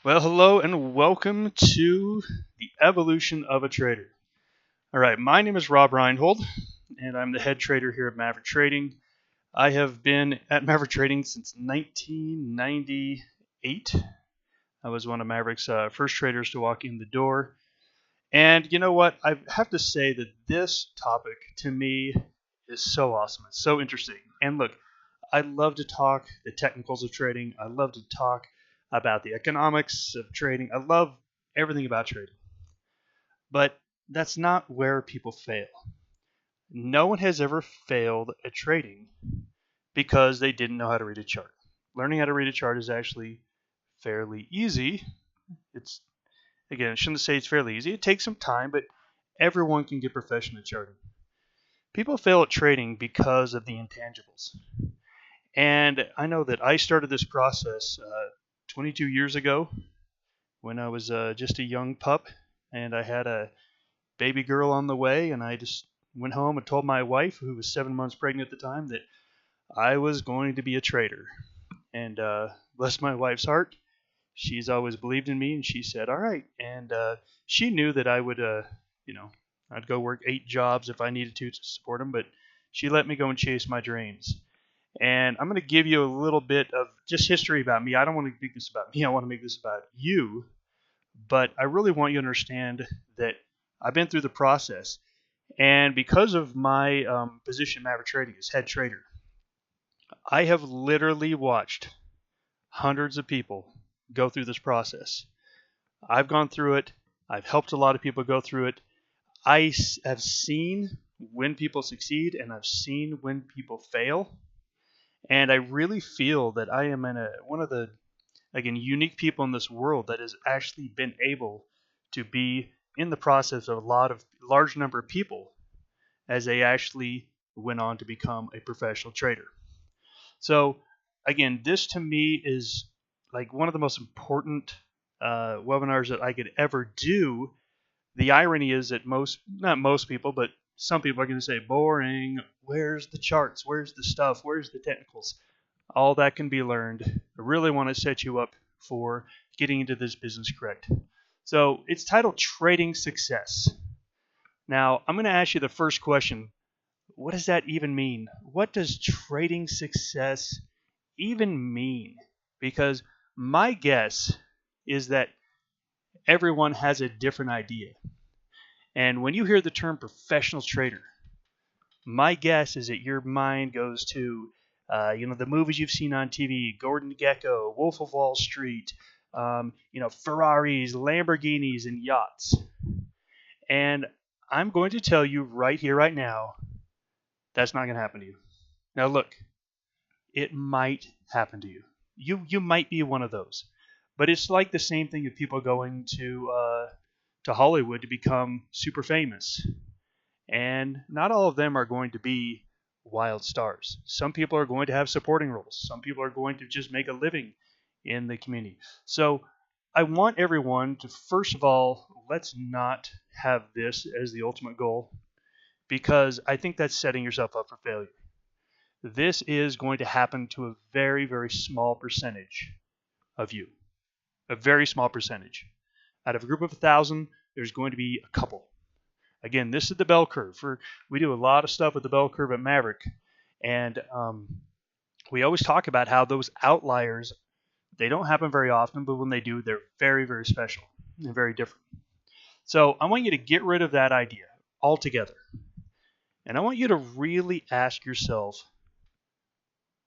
Well, hello and welcome to the evolution of a trader. All right, my name is Rob Reinhold, and I'm the head trader here at Maverick Trading. I have been at Maverick Trading since 1998. I was one of Maverick's first traders to walk in the door. And you know what? I have to say that this topic to me is so awesome. It's so interesting. And look, I love to talk the technicals of trading. I love to talk about the economics of trading. I love everything about trading. But that's not where people fail. No one has ever failed at trading because they didn't know how to read a chart. Learning how to read a chart is actually fairly easy. It's Again, I shouldn't say it's fairly easy. It takes some time, but everyone can get professional at charting. People fail at trading because of the intangibles. And I know that I started this process 22 years ago when I was just a young pup, and I had a baby girl on the way, and I just went home and told my wife, who was 7 months pregnant at the time, that I was going to be a trader. And bless my wife's heart, she's always believed in me, and she said, "All right." And she knew that I would, I'd go work 8 jobs if I needed to support them, but she let me go and chase my dreams. And I'm going to give you a little bit of just history about me. I don't want to make this about me. I want to make this about you. But I really want you to understand that I've been through the process. And because of my position in Maverick Trading as head trader, I have literally watched hundreds of people go through this process. I've gone through it. I've helped a lot of people go through it. I have seen when people succeed, and I've seen when people fail. And I really feel that I am one of the, again, unique people in this world that has actually been able to be in the process of large number of people as they actually went on to become a professional trader. So again, this to me is like one of the most important webinars that I could ever do. The irony is that not most people, but some people are going to say, boring, where's the charts, where's the stuff, where's the technicals? All that can be learned. I really want to set you up for getting into this business correct. So it's titled Trading Success. Now, I'm going to ask you the first question. What does that even mean? What does trading success even mean? Because my guess is that everyone has a different idea. And when you hear the term professional trader, my guess is that your mind goes to, the movies you've seen on TV, Gordon Gekko, Wolf of Wall Street, Ferraris, Lamborghinis, and yachts. And I'm going to tell you right here, right now, that's not going to happen to you. Now look, it might happen to you. You might be one of those. But it's like the same thing with people going to Hollywood to become super famous. And not all of them are going to be wild stars. Some people are going to have supporting roles. Some people are going to just make a living in the community. So I want everyone to, first of all, let's not have this as the ultimate goal, because I think that's setting yourself up for failure. This is going to happen to a very, very small percentage of you. A very small percentage. Out of a group of 1,000, there's going to be a couple. Again, this is the bell curve. We do a lot of stuff with the bell curve at Maverick, and we always talk about how those outliers, they don't happen very often, but when they do, they're very, very special and very different. So I want you to get rid of that idea altogether. And I want you to really ask yourself,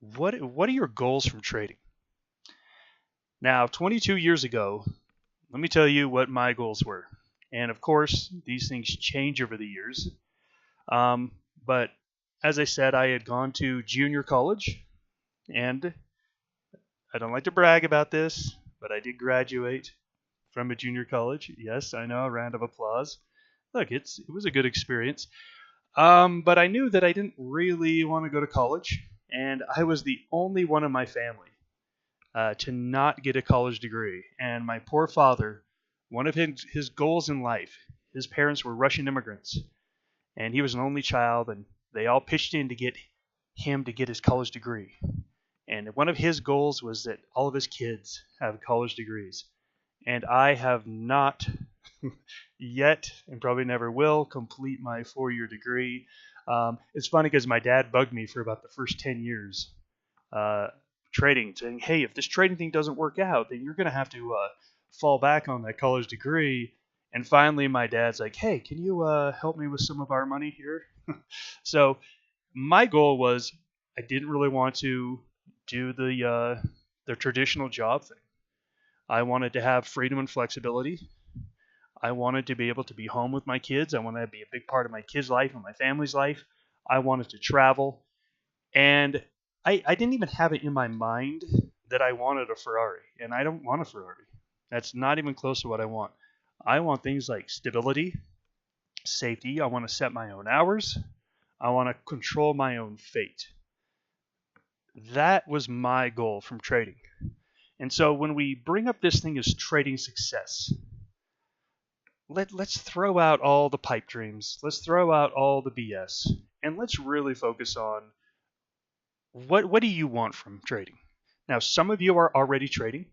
what are your goals from trading? Now, 22 years ago, let me tell you what my goals were. And of course, these things change over the years. But as I said, I had gone to junior college, and I don't like to brag about this, but I did graduate from a junior college. Yes, I know, a round of applause. Look, it was a good experience. But I knew that I didn't really want to go to college, and I was the only one in my family to not get a college degree. And my poor father, one of his goals in life, his parents were Russian immigrants, and he was an only child, and they all pitched in to get him to get his college degree. And one of his goals was that all of his kids have college degrees. And I have not yet, and probably never will, complete my 4-year degree. It's funny because my dad bugged me for about the first 10 years uh, trading, saying, hey, if this trading thing doesn't work out, then you're going to have to fall back on that college degree. And finally, my dad's like, hey, can you help me with some of our money here? So my goal was I didn't really want to do the traditional job thing. I wanted to have freedom and flexibility. I wanted to be able to be home with my kids. I wanted to be a big part of my kids' life and my family's life. I wanted to travel. And I didn't even have it in my mind that I wanted a Ferrari. And I don't want a Ferrari. That's not even close to what I want. I want things like stability, safety. I want to set my own hours. I want to control my own fate. That was my goal from trading. And so when we bring up this thing as trading success, let's throw out all the pipe dreams. Let's throw out all the BS. And let's really focus on what do you want from trading? Now, some of you are already trading.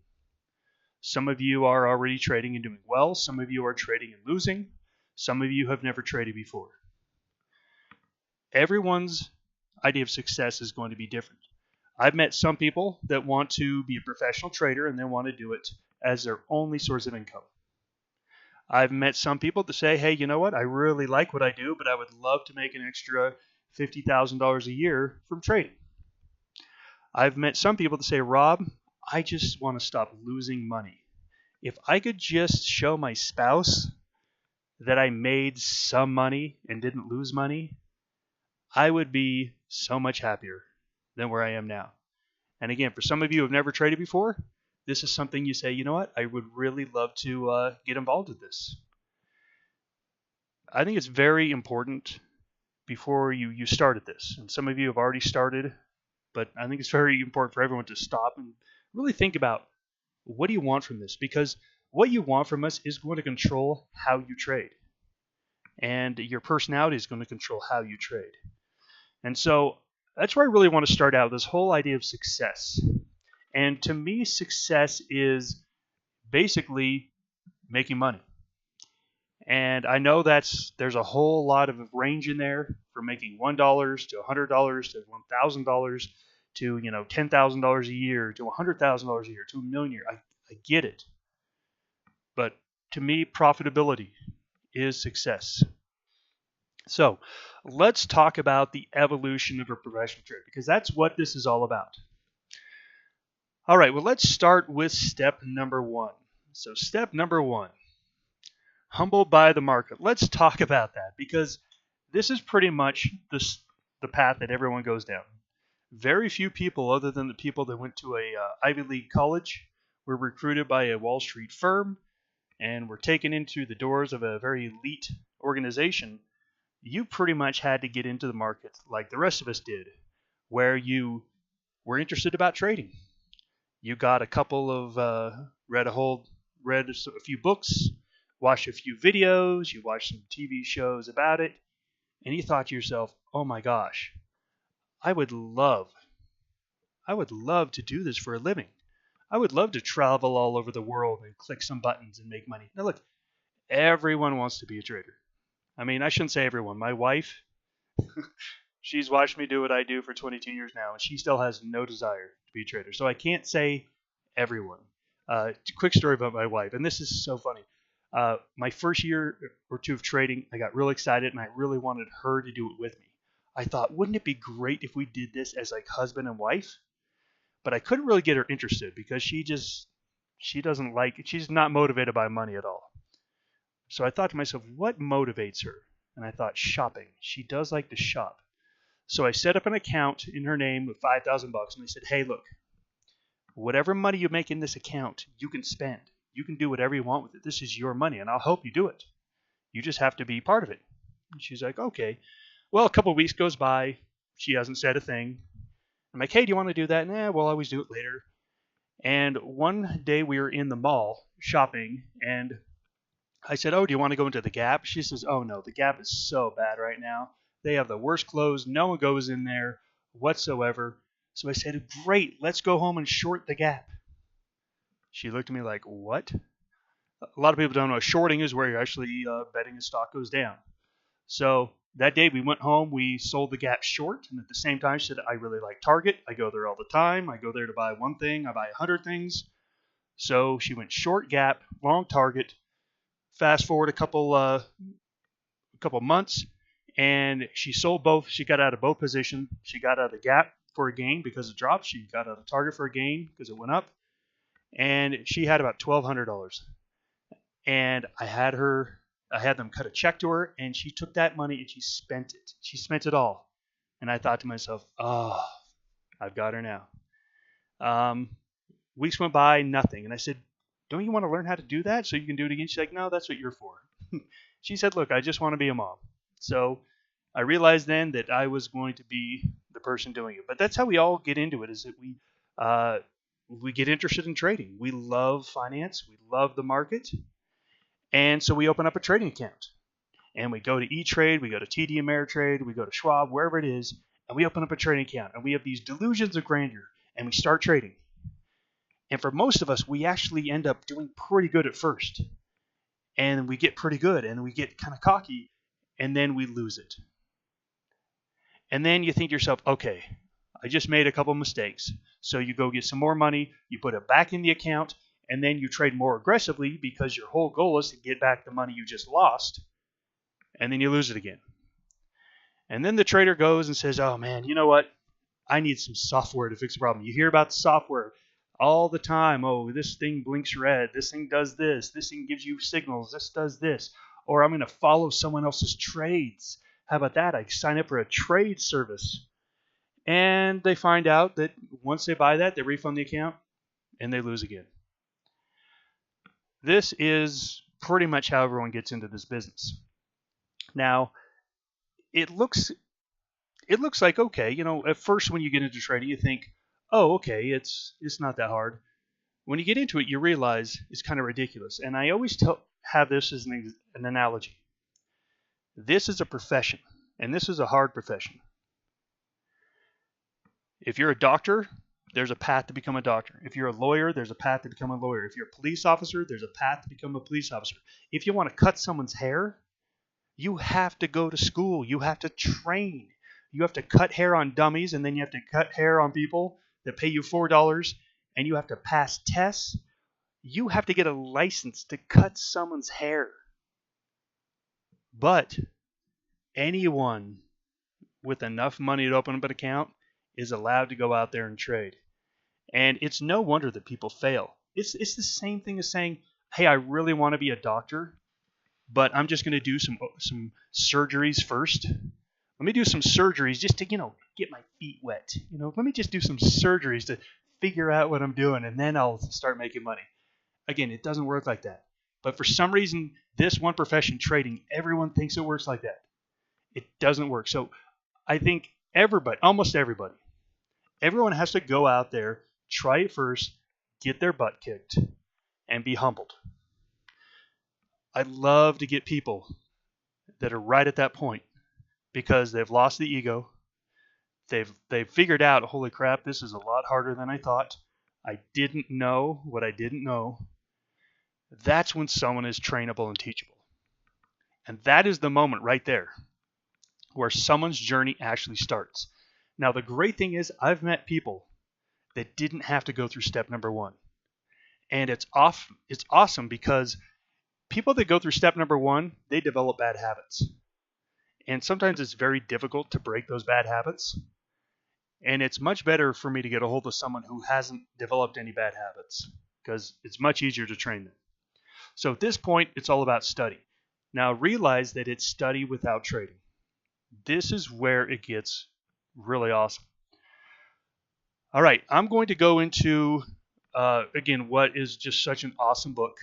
Some of you are already trading and doing well. Some of you are trading and losing. Some of you have never traded before. Everyone's idea of success is going to be different. I've met some people that want to be a professional trader and they want to do it as their only source of income. I've met some people that say, hey, you know what? I really like what I do, but I would love to make an extra $50,000 a year from trading. I've met some people that say, Rob, I just want to stop losing money. If I could just show my spouse that I made some money and didn't lose money, I would be so much happier than where I am now. And again, for some of you who have never traded before, this is something you say, you know what, I would really love to get involved with this. I think it's very important before you started this. And some of you have already started, but I think it's very important for everyone to stop and really think about what do you want from this? Because what you want from us is going to control how you trade. And your personality is going to control how you trade. And so that's where I really want to start out, this whole idea of success. And to me, success is basically making money. And I know there's a whole lot of range in there from making $1 to $100 to $1,000 to $10,000 a year to $100,000 a year to $1 million a year. I get it. But to me, profitability is success. So let's talk about the evolution of a professional trader, because that's what this is all about. All right, well, let's start with step number one. So step number one, humbled by the market. Let's talk about that, because this is pretty much the path that everyone goes down. Very few people, other than the people that went to a Ivy League college, were recruited by a Wall Street firm and were taken into the doors of a very elite organization. You pretty much had to get into the market like the rest of us did, where you were interested about trading. You got a couple of read a few books, watched a few videos, you watched some TV shows about it, and you thought to yourself, "Oh my gosh, I would love to do this for a living. I would love to travel all over the world and click some buttons and make money." Now look, everyone wants to be a trader. I mean, I shouldn't say everyone. My wife, she's watched me do what I do for 22 years now, and she still has no desire to be a trader. So I can't say everyone. Quick story about my wife, and this is so funny. My first year or two of trading, I got real excited, and I really wanted her to do it with me. I thought, wouldn't it be great if we did this as like husband and wife? But I couldn't really get her interested because she doesn't like it. She's not motivated by money at all. So I thought to myself, what motivates her? And I thought, shopping. She does like to shop. So I set up an account in her name with $5,000, and I said, hey, look, whatever money you make in this account, you can spend. You can do whatever you want with it. This is your money, and I'll help you do it. You just have to be part of it. And she's like, okay. Well, a couple of weeks goes by. She hasn't said a thing. I'm like, hey, do you want to do that? Nah, we'll always do it later. And one day we were in the mall shopping, and I said, oh, do you want to go into the Gap? She says, oh, no, the Gap is so bad right now. They have the worst clothes. No one goes in there whatsoever. So I said, great, let's go home and short the Gap. She looked at me like, what? A lot of people don't know shorting is where you're actually betting a stock goes down. So that day we went home, we sold the gap short, and at the same time she said, I really like Target. I go there all the time. I go there to buy one thing. I buy 100 things. So she went short gap, long Target. Fast forward a couple months, and she sold both. She got out of both positions. She got out of the gap for a gain because it dropped. She got out of Target for a gain because it went up. And she had about $1,200. And I had them cut a check to her, and she took that money and she spent it. She spent it all. And I thought to myself, oh, I've got her now. Weeks went by, nothing. And I said, don't you want to learn how to do that so you can do it again? She's like, no, that's what you're for. She said, look, I just want to be a mom. So I realized then that I was going to be the person doing it. But that's how we all get into it, is that we get interested in trading. We love finance. We love the market. And so we open up a trading account. And we go to E-Trade, we go to TD Ameritrade, we go to Schwab, wherever it is, and we open up a trading account. And we have these delusions of grandeur, and we start trading. And for most of us, we actually end up doing pretty good at first. And we get pretty good, and we get kind of cocky, and then we lose it. And then you think to yourself, okay, I just made a couple mistakes. So you go get some more money, you put it back in the account, and then you trade more aggressively because your whole goal is to get back the money you just lost, and then you lose it again. And then the trader goes and says, oh man, you know what? I need some software to fix the problem. You hear about software all the time. Oh, this thing blinks red. This thing does this. This thing gives you signals. This does this. Or I'm going to follow someone else's trades. How about that? I sign up for a trade service. And they find out that once they buy that, they refund the account and they lose again. This is pretty much how everyone gets into this business. Now, it looks like, okay, you know, at first when you get into trading, you think, oh, okay, it's not that hard. When you get into it, you realize it's kind of ridiculous. And I always have this as an analogy. This is a profession, and this is a hard profession. If you're a doctor, there's a path to become a doctor. If you're a lawyer, there's a path to become a lawyer. If you're a police officer, there's a path to become a police officer. If you want to cut someone's hair, you have to go to school. You have to train. You have to cut hair on dummies, and then you have to cut hair on people that pay you $4, and you have to pass tests. You have to get a license to cut someone's hair. But anyone with enough money to open up an account is allowed to go out there and trade. And it's no wonder that people fail. It's the same thing as saying, hey, I really want to be a doctor, but I'm just going to do some surgeries first. Let me do some surgeries just to, get my feet wet. Let me just do some surgeries to figure out what I'm doing, and then I'll start making money. Again, it doesn't work like that. But for some reason, this one profession, trading, everyone thinks it works like that. It doesn't work. So I think almost everyone has to go out there, try it first, get their butt kicked, and be humbled. I love to get people that are right at that point because they've lost the ego. They've figured out, holy crap, this is a lot harder than I thought. I didn't know what I didn't know. That's when someone is trainable and teachable. And that is the moment right there where someone's journey actually starts. Now, the great thing is I've met people that didn't have to go through step number one. And it's awesome because people that go through step number one, they develop bad habits. And sometimes it's very difficult to break those bad habits. And it's much better for me to get a hold of someone who hasn't developed any bad habits because it's much easier to train them. So at this point, it's all about study. Now realize that it's study without trading. This is where it gets really awesome. All right, I'm going to go into, again, what is just such an awesome book.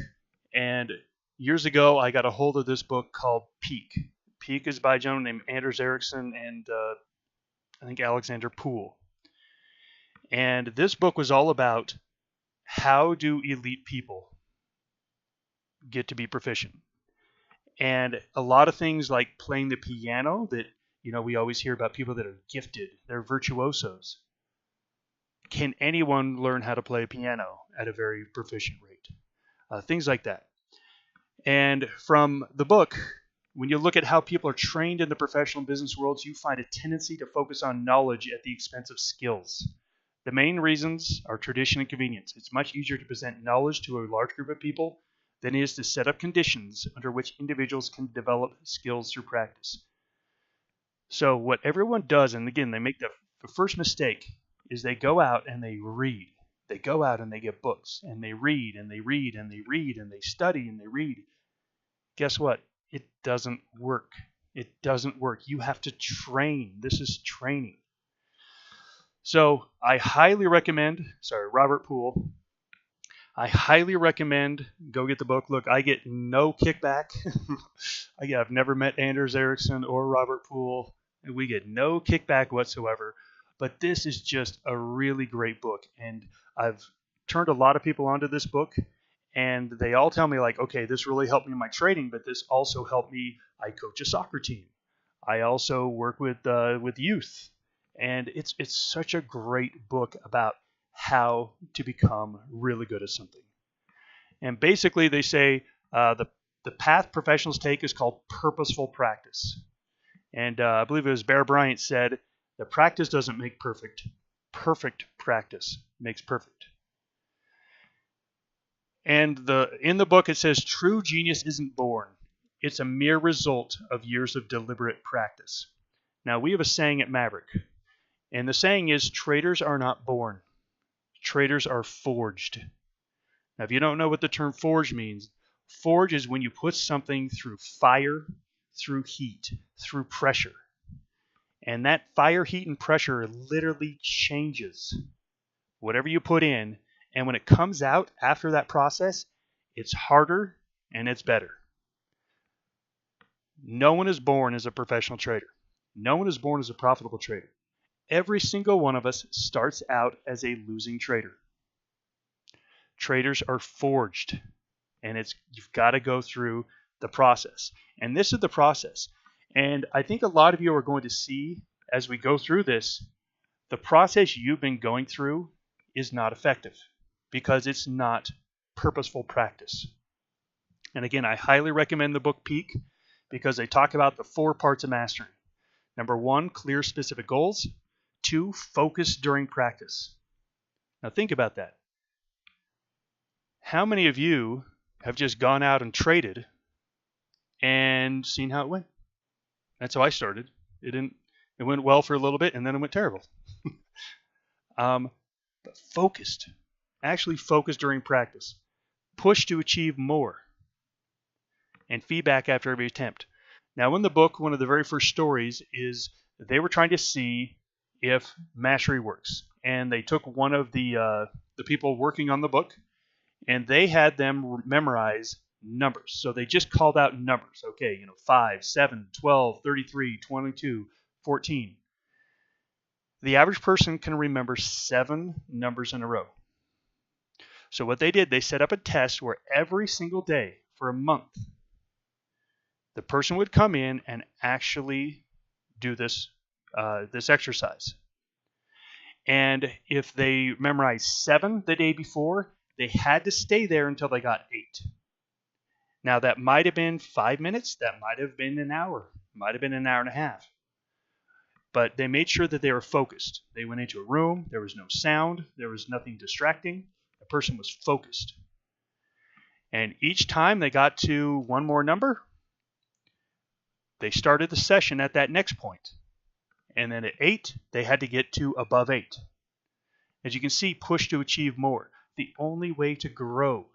And years ago, I got a hold of this book called Peak. Peak is by a gentleman named Anders Ericsson and I think Alexander Poole. And this book was all about how do elite people get to be proficient. And a lot of things like playing the piano that, we always hear about people that are gifted. They're virtuosos. Can anyone learn how to play piano at a very proficient rate? Things like that. And from the book, when you look at how people are trained in the professional business worlds, you find a tendency to focus on knowledge at the expense of skills. The main reasons are tradition and convenience. It's much easier to present knowledge to a large group of people than it is to set up conditions under which individuals can develop skills through practice. So what everyone does, and again, they make the first mistake, is they go out and they read. They go out and they get books, and they read, and they read, and they read, and they study, and they read. Guess what? It doesn't work. It doesn't work. You have to train. This is training. So I highly recommend, Robert Poole, I highly recommend go get the book. Look, I get no kickback. I've never met Anders Ericsson or Robert Poole. We get no kickback whatsoever. But this is just a really great book. And I've turned a lot of people onto this book. And they all tell me, like, okay, this really helped me in my trading, but this also helped me. I coach a soccer team. I also work with youth. And it's such a great book about how to become really good at something. And basically they say the path professionals take is called purposeful practice. And I believe it was Bear Bryant said, the practice doesn't make perfect. Perfect practice makes perfect. And in the book it says, true genius isn't born. It's a mere result of years of deliberate practice. Now we have a saying at Maverick. And the saying is, traders are not born. Traders are forged. Now, if you don't know what the term forge means, forge is when you put something through fire, through heat, through pressure. And that fire, heat, and pressure literally changes whatever you put in. And when it comes out after that process, it's harder and it's better. No one is born as a professional trader. No one is born as a profitable trader. Every single one of us starts out as a losing trader. Traders are forged, and you've got to go through the process. And this is the process. And I think a lot of you are going to see as we go through this, the process you've been going through is not effective because it's not purposeful practice. And again, I highly recommend the book Peak because they talk about the 4 parts of mastery. Number 1, clear specific goals. 2, focus during practice. Now think about that. How many of you have just gone out and traded and seen how it went? That's how I started. It went well for a little bit and then it went terrible. But focused. Actually focused during practice. Push to achieve more. And feedback after every attempt. Now in the book, one of the very first stories is they were trying to see if mastery works. And they took one of the people working on the book, and they had them memorize numbers. So they just called out numbers. Okay, 5, 7, 12, 33, 22, 14. The average person can remember 7 numbers in a row. So what they did, they set up a test where every single day for a month, the person would come in and actually do this exercise. And if they memorized 7 the day before, they had to stay there until they got 8. Now that might have been 5 minutes, that might have been an hour, might have been an hour and a half. But they made sure that they were focused. They went into a room, there was no sound, there was nothing distracting. The person was focused. And each time they got to one more number, they started the session at that next point. And then at 8, they had to get to above 8. As you can see, push to achieve more. The only way to grow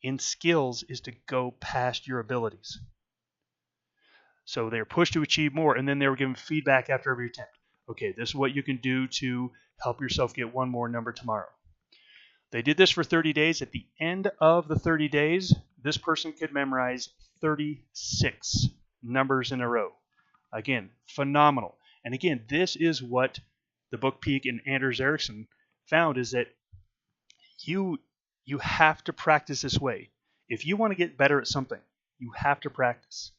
in skills is to go past your abilities. So they were pushed to achieve more, and then they were given feedback after every attempt. Okay, this is what you can do to help yourself get one more number tomorrow. They did this for 30 days. At the end of the 30 days, this person could memorize 36 numbers in a row. Again, phenomenal. And again, this is what the book Peak and Anders Ericsson found, is that you have to practice this way. If you want to get better at something, you have to practice.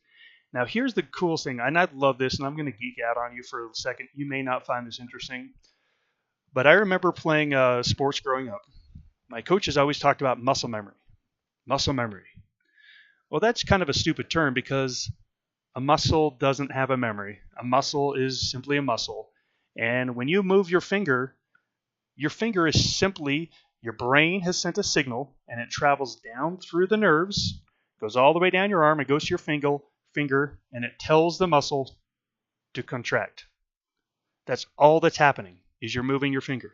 Now, here's the coolest thing, and I love this, and I'm going to geek out on you for a second. You may not find this interesting, but I remember playing sports growing up. My coaches always talked about muscle memory. Muscle memory. Well, that's kind of a stupid term because a muscle doesn't have a memory. A muscle is simply a muscle. And when you move your finger is simply, your brain has sent a signal and it travels down through the nerves, goes all the way down your arm and goes to your finger, and it tells the muscle to contract. That's all that's happening, is you're moving your finger.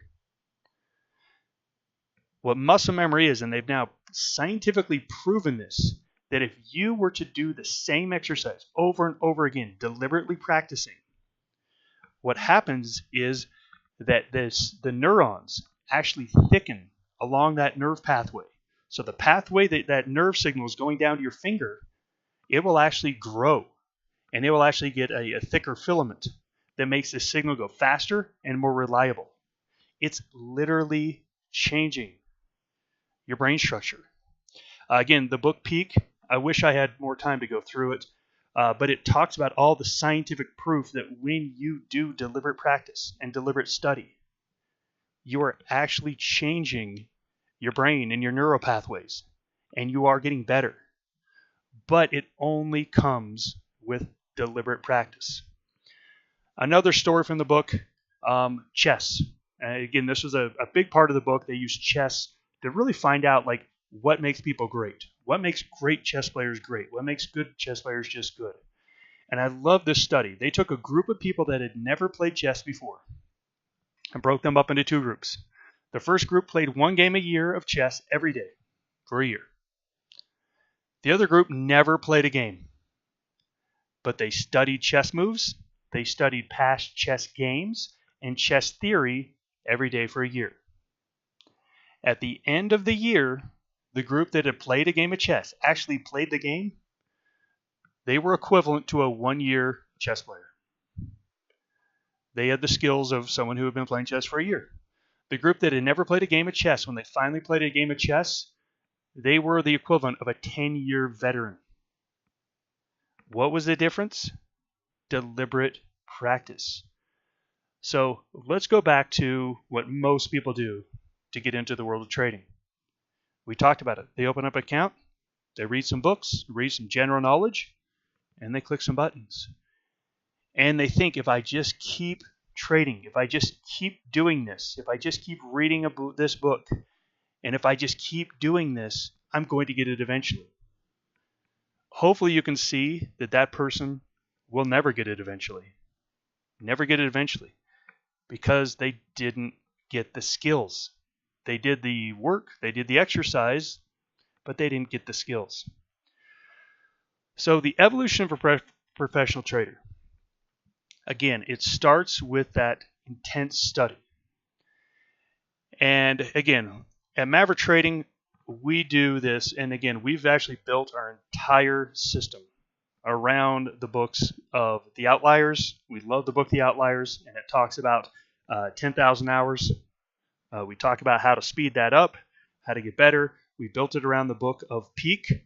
What muscle memory is, and they've now scientifically proven this, that if you were to do the same exercise over and over again, deliberately practicing, what happens is that the neurons actually thicken along that nerve pathway. So the pathway that nerve signal is going down to your finger, it will actually grow, and it will actually get a thicker filament that makes the signal go faster and more reliable. It's literally changing your brain structure. Again, the book Peak, I wish I had more time to go through it, but it talks about all the scientific proof that when you do deliberate practice and deliberate study, you are actually changing your brain and your neural pathways, and you are getting better. But it only comes with deliberate practice. Another story from the book, chess. Again, this was a big part of the book. They used chess to really find out like what makes people great, what makes great chess players great, what makes good chess players just good. And I love this study. They took a group of people that had never played chess before and broke them up into two groups. The first group played one game a year of chess every day for a year. The other group never played a game, but they studied chess moves, they studied past chess games and chess theory every day for a year. At the end of the year, the group that had played a game of chess actually played the game. They were equivalent to a 1-year chess player. They had the skills of someone who had been playing chess for a year. The group that had never played a game of chess, when they finally played a game of chess, they were the equivalent of a 10-year veteran. What was the difference? Deliberate practice. So let's go back to what most people do to get into the world of trading. We talked about it. They open up an account, they read some books, read some general knowledge, and they click some buttons. And they think, if I just keep trading, if I just keep doing this, if I just keep reading this book, and if I just keep doing this, I'm going to get it eventually. Hopefully you can see that that person will never get it eventually. Never get it eventually. Because they didn't get the skills. They did the work, they did the exercise, but they didn't get the skills. So the evolution of a professional trader. Again, it starts with that intense study. And again, at Maverick Trading, we do this, and again, we've actually built our entire system around the books of The Outliers. We love the book The Outliers, and it talks about 10,000 hours. We talk about how to speed that up, how to get better. We built it around the book of Peak.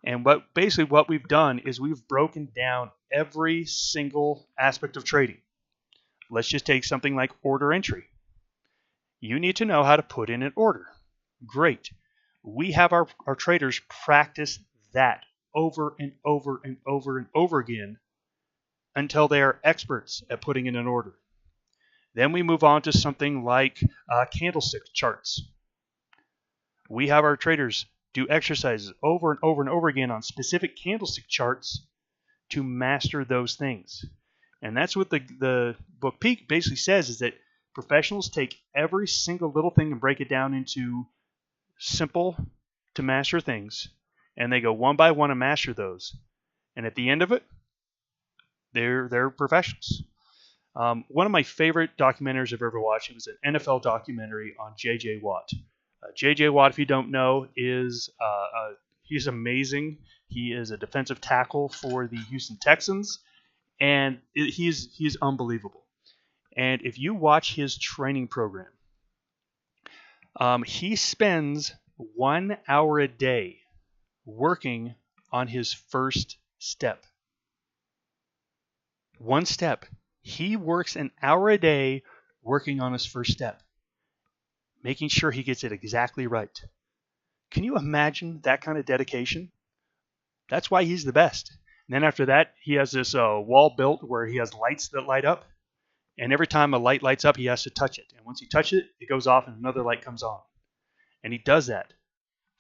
And what we've done is we've broken down every single aspect of trading. Let's just take something like order entry. You need to know how to put in an order. Great. We have our traders practice that over and over and over and over again until they are experts at putting in an order. Then we move on to something like candlestick charts. We have our traders do exercises over and over and over again on specific candlestick charts to master those things. And that's what the book Peak basically says, is that professionals take every single little thing and break it down into simple to master things, and they go one by one and master those. And at the end of it, they're professionals. One of my favorite documentaries I've ever watched, it was an NFL documentary on J.J. Watt. J.J. Watt, if you don't know, he's amazing. He is a defensive tackle for the Houston Texans, and he's unbelievable. And if you watch his training program, he spends 1 hour a day working on his first step. One step. He works an hour a day working on his first step, making sure he gets it exactly right. Can you imagine that kind of dedication? That's why he's the best. And then after that, he has this wall built where he has lights that light up. And every time a light lights up, he has to touch it. And once he touches it, it goes off and another light comes on. And he does that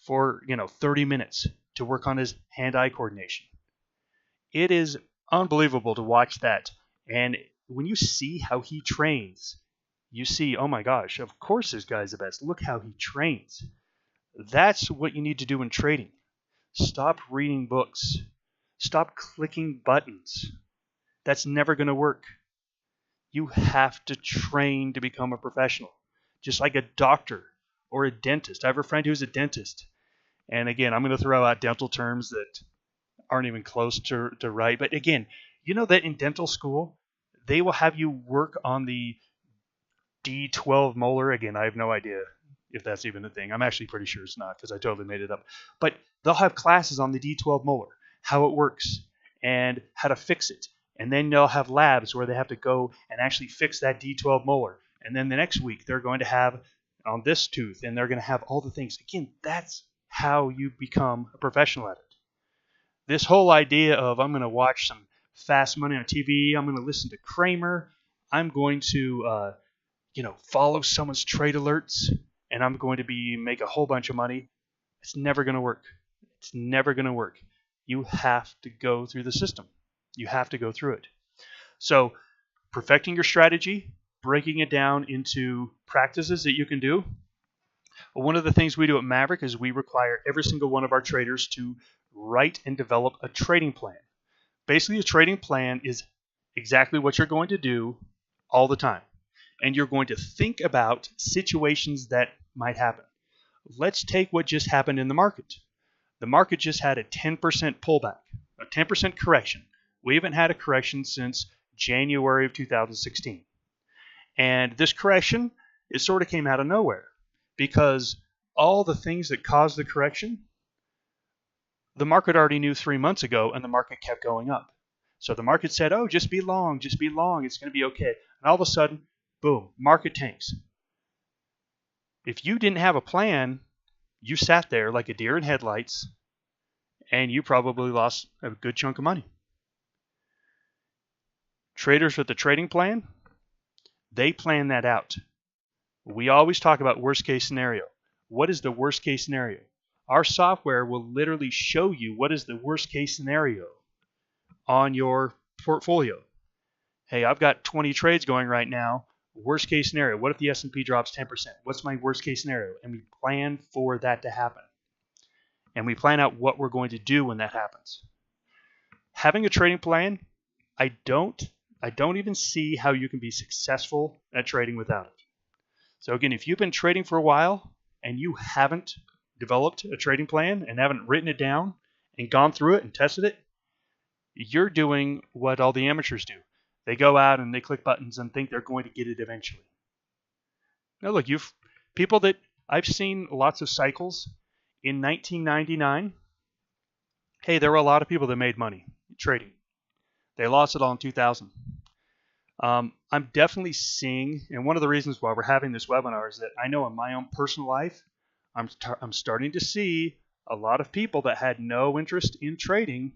for 30 minutes to work on his hand-eye coordination. It is unbelievable to watch that. And when you see how he trains, you see, oh my gosh, of course this guy's the best. Look how he trains. That's what you need to do in trading. Stop reading books. Stop clicking buttons. That's never going to work. You have to train to become a professional, just like a doctor or a dentist. I have a friend who's a dentist. And again, I'm going to throw out dental terms that aren't even close to right. But again, you know that in dental school, they will have you work on the D12 molar. Again, I have no idea if that's even a thing. I'm actually pretty sure it's not because I totally made it up. But they'll have classes on the D12 molar, how it works, and how to fix it. And then they'll have labs where they have to go and actually fix that D12 molar. And then the next week, they're going to have on this tooth, and they're going to have all the things. Again, that's how you become a professional at it. This whole idea of I'm going to watch some fast money on TV, I'm going to listen to Kramer, I'm going to follow someone's trade alerts, and I'm going to make a whole bunch of money. It's never going to work. It's never going to work. You have to go through the system. You have to go through it. So perfecting your strategy, breaking it down into practices that you can do. One of the things we do at Maverick is we require every single one of our traders to write and develop a trading plan. Basically, a trading plan is exactly what you're going to do all the time. And you're going to think about situations that might happen. Let's take what just happened in the market. The market just had a 10% pullback, a 10% correction. We haven't had a correction since January of 2016. And this correction, it sort of came out of nowhere because all the things that caused the correction, the market already knew 3 months ago, and the market kept going up. So the market said, oh, just be long, it's going to be okay. And all of a sudden, boom, market tanks. If you didn't have a plan, you sat there like a deer in headlights, and you probably lost a good chunk of money. Traders with the trading plan, they plan that out. We always talk about worst case scenario. What is the worst case scenario? Our software will literally show you what is the worst case scenario on your portfolio. Hey, I've got 20 trades going right now. Worst case scenario. What if the S&P drops 10%? What's my worst case scenario? And we plan for that to happen. And we plan out what we're going to do when that happens. Having a trading plan, I don't even see how you can be successful at trading without it. So again, if you've been trading for a while and you haven't developed a trading plan and haven't written it down and gone through it and tested it, you're doing what all the amateurs do. They go out and they click buttons and think they're going to get it eventually. Now look, people that I've seen lots of cycles in 1999. Hey, there were a lot of people that made money trading. They lost it all in 2000. I'm definitely seeing, and one of the reasons why we're having this webinar is that I know in my own personal life, I'm starting to see a lot of people that had no interest in trading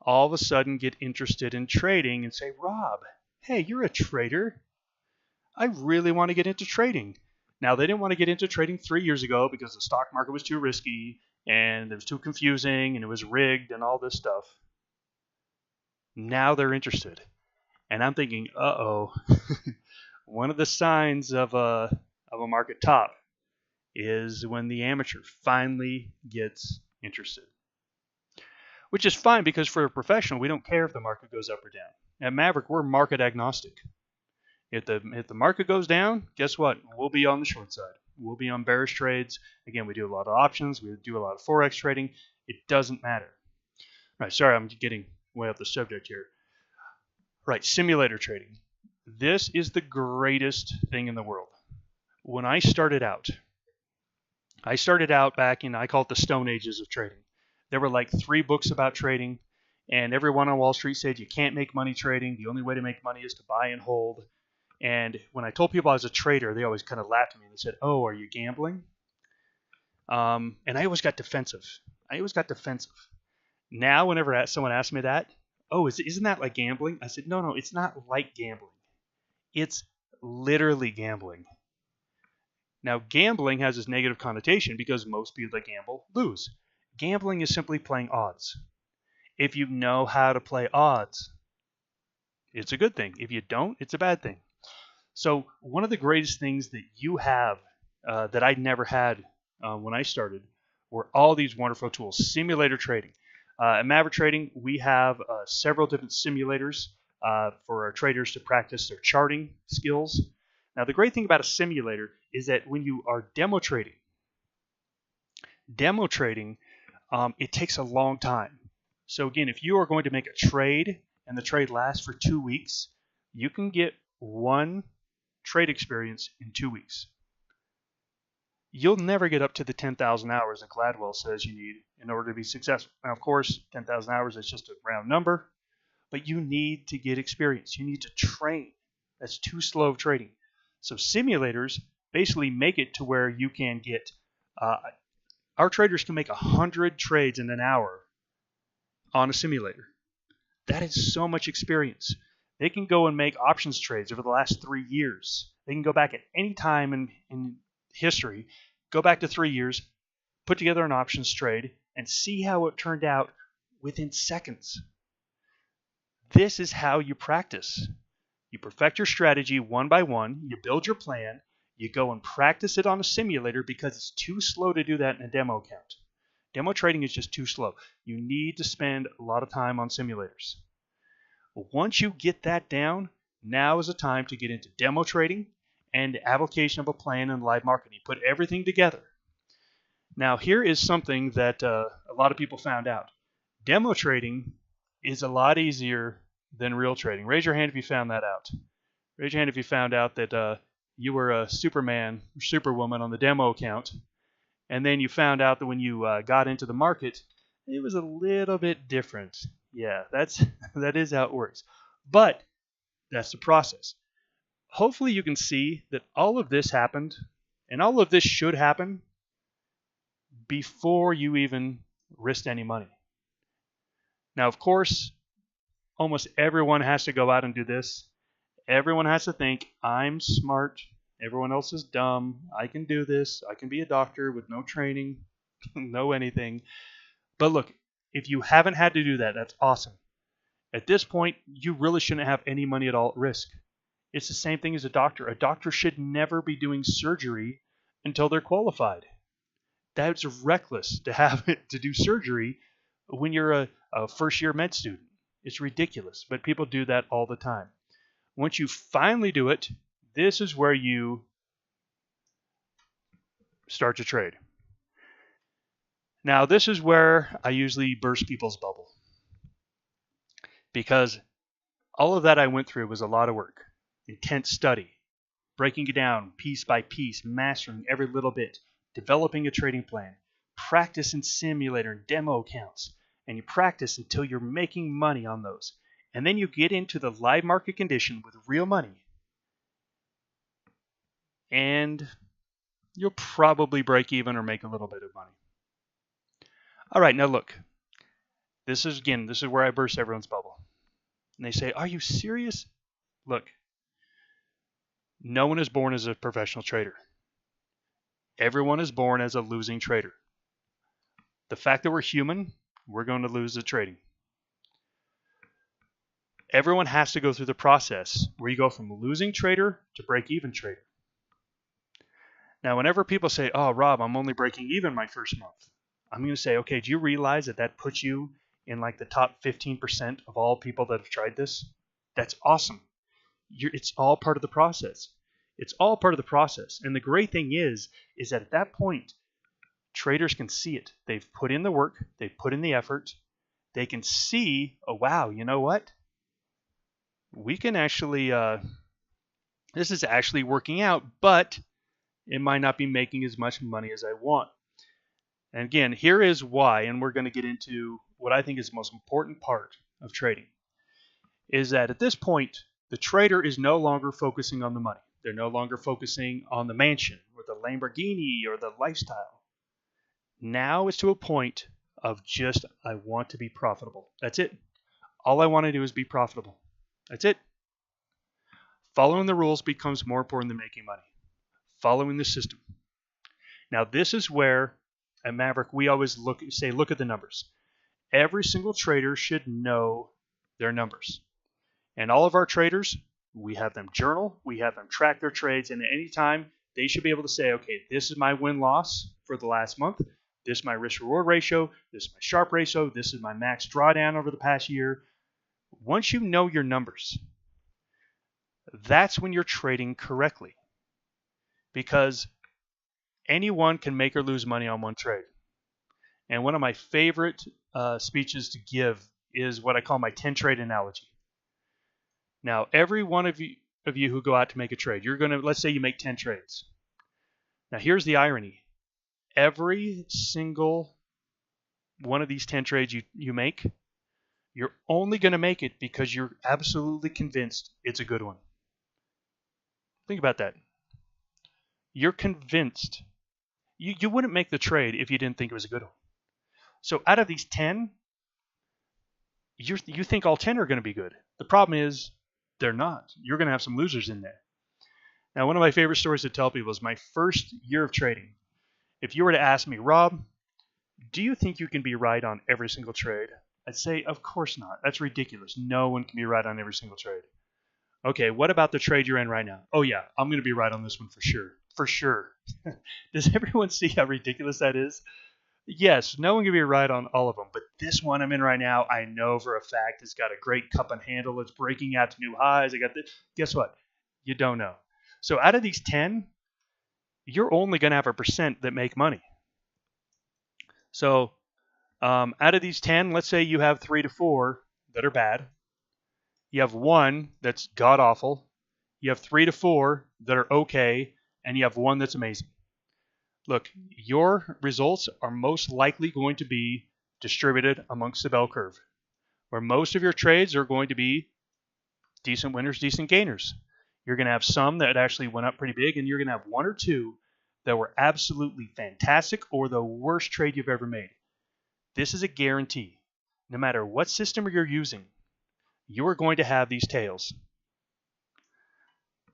all of a sudden get interested in trading and say, Rob, hey, you're a trader. I really want to get into trading. Now, they didn't want to get into trading 3 years ago because the stock market was too risky and it was too confusing and it was rigged and all this stuff. Now they're interested. And I'm thinking, uh-oh, one of the signs of a market top is when the amateur finally gets interested. Which is fine because for a professional, we don't care if the market goes up or down. At Maverick, we're market agnostic. If the market goes down, guess what? We'll be on the short side. We'll be on bearish trades. Again, we do a lot of options. We do a lot of Forex trading. It doesn't matter. All right, sorry, I'm getting way off the subject here. Right, simulator trading. This is the greatest thing in the world. When I started out back in, I call it the Stone Ages of trading. There were like 3 books about trading, and everyone on Wall Street said you can't make money trading. The only way to make money is to buy and hold. And when I told people I was a trader, they always kind of laughed at me and they said, oh, are you gambling? And I always got defensive. Now, whenever someone asks me that, oh, isn't that like gambling? I said, no, it's not like gambling. It's literally gambling. Now, gambling has this negative connotation because most people that gamble lose. Gambling is simply playing odds. If you know how to play odds, it's a good thing. If you don't, it's a bad thing. So one of the greatest things that you have that I never had when I started were all these wonderful tools. Simulator trading. At Maverick Trading, we have several different simulators for our traders to practice their charting skills. Now, the great thing about a simulator is that when you are demo trading, it takes a long time. So again, if you are going to make a trade and the trade lasts for 2 weeks, you can get one trade experience in 2 weeks. You'll never get up to the 10,000 hours that Gladwell says you need in order to be successful. Now, of course, 10,000 hours is just a round number, but you need to get experience. You need to train. That's too slow of trading. So simulators basically make it to where you can get, our traders can make 100 trades in an hour on a simulator. That is so much experience. They can go and make options trades over the last 3 years. They can go back at any time in history, go back to 3 years, put together an options trade, and see how it turned out within seconds. This is how you practice. You perfect your strategy one by one. You build your plan. You go and practice it on a simulator because it's too slow to do that in a demo account. Demo trading is just too slow. You need to spend a lot of time on simulators. Once you get that down, now is the time to get into demo trading and application of a plan in live marketing. You put everything together. Now, here is something that a lot of people found out. Demo trading is a lot easier than real trading. Raise your hand if you found that out. Raise your hand if you found out that you were a Superman or Superwoman on the demo account, and then you found out that when you got into the market, it was a little bit different. Yeah, that is how it works. But that's the process. Hopefully you can see that all of this happened, and all of this should happen before you even risked any money. Now, of course, almost everyone has to go out and do this. Everyone has to think, I'm smart, everyone else is dumb, I can do this, I can be a doctor with no training, no anything. But look, if you haven't had to do that, that's awesome. At this point, you really shouldn't have any money at all at risk. It's the same thing as a doctor. A doctor should never be doing surgery until they're qualified. That's reckless to do surgery when you're a first-year med student. It's ridiculous, but people do that all the time. Once you finally do it, this is where you start to trade. Now, this is where I usually burst people's bubble, because all of that I went through was a lot of work, intense study, breaking it down piece by piece, mastering every little bit, developing a trading plan, practice in simulator and demo accounts, and you practice until you're making money on those. And then you get into the live market condition with real money, and you'll probably break even or make a little bit of money. All right, now look, this is where I burst everyone's bubble. And they say, are you serious? Look, no one is born as a professional trader. Everyone is born as a losing trader. The fact that we're human, we're going to lose at trading. Everyone has to go through the process where you go from losing trader to break-even trader. Now, whenever people say, oh, Rob, I'm only breaking even my first month, I'm going to say, okay, do you realize that puts you in like the top 15% of all people that have tried this? That's awesome. It's all part of the process. It's all part of the process. And the great thing is that at that point, traders can see it. They've put in the work. They've put in the effort. They can see, oh, wow, you know what? We can actually, this is actually working out, but it might not be making as much money as I want. And again, here is why, and we're going to get into what I think is the most important part of trading, is that at this point, the trader is no longer focusing on the money. They're no longer focusing on the mansion or the Lamborghini or the lifestyle. Now it's to a point of just, I want to be profitable. That's it. All I want to do is be profitable. That's it. Following the rules becomes more important than making money. Following the system. Now, this is where at Maverick we always look at the numbers. Every single trader should know their numbers. And all of our traders, we have them journal, we have them track their trades, and at any time they should be able to say, okay, this is my win-loss for the last month, this is my risk-reward ratio, this is my Sharpe ratio, this is my max drawdown over the past year. Once you know your numbers, that's when you're trading correctly. Because anyone can make or lose money on one trade. And one of my favorite speeches to give is what I call my 10 trade analogy. Now, every one of you who go out to make a trade, you're going to, let's say you make 10 trades. Now, here's the irony. Every single one of these 10 trades you make, you're only going to make it because you're absolutely convinced it's a good one. Think about that. You're convinced. You wouldn't make the trade if you didn't think it was a good one. So out of these 10, you think all 10 are going to be good. The problem is they're not. You're going to have some losers in there. Now, one of my favorite stories to tell people is my first year of trading. If you were to ask me, Rob, do you think you can be right on every single trade? I'd say, of course not. That's ridiculous. No one can be right on every single trade. Okay, what about the trade you're in right now? Oh, yeah, I'm going to be right on this one for sure. For sure. Does everyone see how ridiculous that is? Yes, no one can be right on all of them, but this one I'm in right now, I know for a fact it's got a great cup and handle. It's breaking out to new highs. I got this. Guess what? You don't know. So out of these 10, you're only going to have 1% that make money. So out of these 10, let's say you have 3 to 4 that are bad. You have 1 that's god-awful. You have 3 to 4 that are okay. And you have 1 that's amazing. Look, your results are most likely going to be distributed amongst the bell curve, where most of your trades are going to be decent winners, decent gainers. You're going to have some that actually went up pretty big, and you're going to have 1 or 2 that were absolutely fantastic or the worst trade you've ever made. This is a guarantee. No matter what system you're using, you are going to have these tails.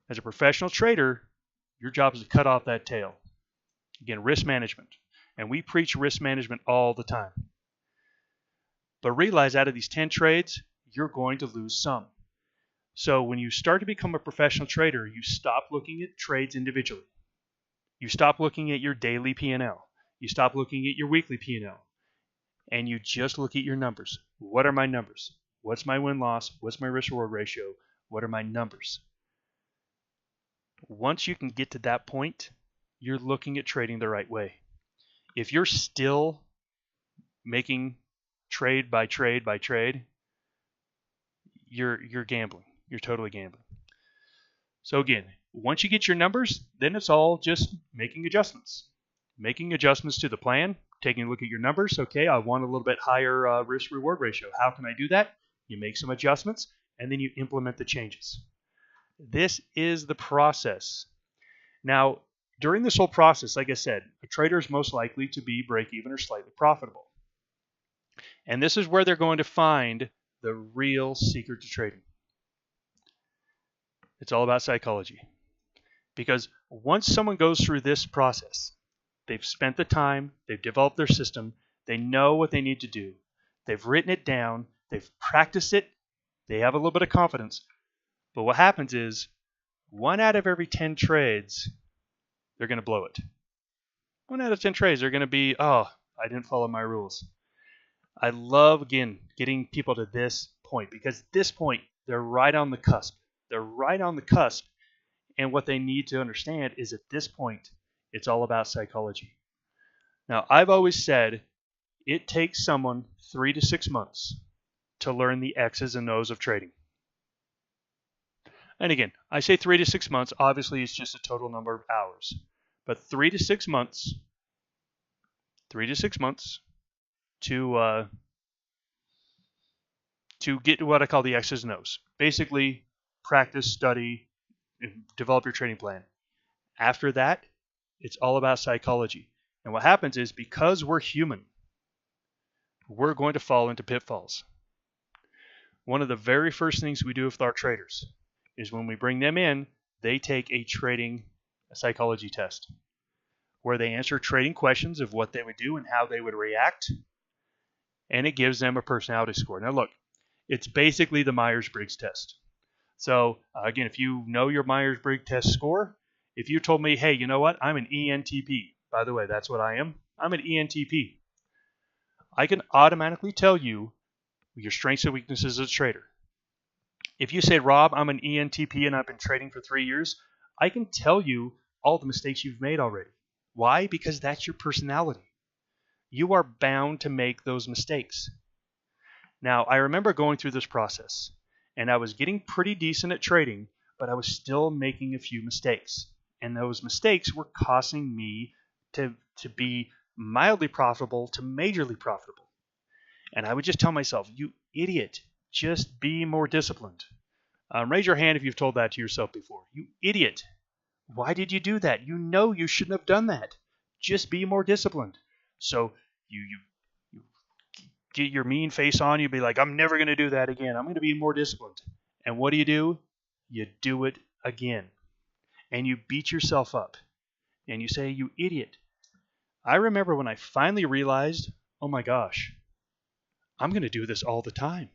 As a professional trader, your job is to cut off that tail. Again, risk management. And we preach risk management all the time. But realize out of these 10 trades, you're going to lose some. So when you start to become a professional trader, you stop looking at trades individually. You stop looking at your daily P&L. You stop looking at your weekly P&L. And you just look at your numbers. What are my numbers? What's my win-loss? What's my risk-reward ratio? What are my numbers? Once you can get to that point, you're looking at trading the right way. If you're still making trade by trade by trade, you're gambling. You're totally gambling. So again, once you get your numbers, then it's all just making adjustments. Making adjustments to the plan, taking a look at your numbers. Okay, I want a little bit higher risk-reward ratio. How can I do that? You make some adjustments, and then you implement the changes. This is the process. Now, during this whole process, like I said, a trader is most likely to be break-even or slightly profitable. And this is where they're going to find the real secret to trading. It's all about psychology. Because once someone goes through this process, they've spent the time, they've developed their system, they know what they need to do, they've written it down, they've practiced it, they have a little bit of confidence. But what happens is, 1 out of every 10 trades, they're going to blow it. 1 out of 10 trades, they're going to be, oh, I didn't follow my rules. I love, again, getting people to this point, because at this point, they're right on the cusp. They're right on the cusp, and what they need to understand is at this point, it's all about psychology. Now, I've always said it takes someone 3 to 6 months to learn the X's and O's of trading. And again, I say 3 to 6 months. Obviously, it's just a total number of hours. But 3 to 6 months, 3 to 6 months to get what I call the X's and O's. Basically, practice, study, develop your trading plan. After that, it's all about psychology. And what happens is, because we're human, we're going to fall into pitfalls. One of the very first things we do with our traders is when we bring them in, they take a trading psychology test where they answer trading questions of what they would do and how they would react, and it gives them a personality score. Now, look, it's basically the Myers-Briggs test. So, again, if you know your Myers-Briggs test score, if you told me, hey, you know what, I'm an ENTP. By the way, that's what I am. I'm an ENTP. I can automatically tell you your strengths and weaknesses as a trader. If you say, Rob, I'm an ENTP and I've been trading for 3 years, I can tell you all the mistakes you've made already. Why? Because that's your personality. You are bound to make those mistakes. Now, I remember going through this process, and I was getting pretty decent at trading, but I was still making a few mistakes. And those mistakes were costing me to be mildly profitable to majorly profitable. And I would just tell myself, you idiot, just be more disciplined. Raise your hand if you've told that to yourself before. You idiot. Why did you do that? You know you shouldn't have done that. Just be more disciplined. So you get your mean face on. You be like, I'm never going to do that again. I'm going to be more disciplined. And what do? You do it again. And you beat yourself up. And you say, you idiot. I remember when I finally realized, oh my gosh, I'm going to do this all the time.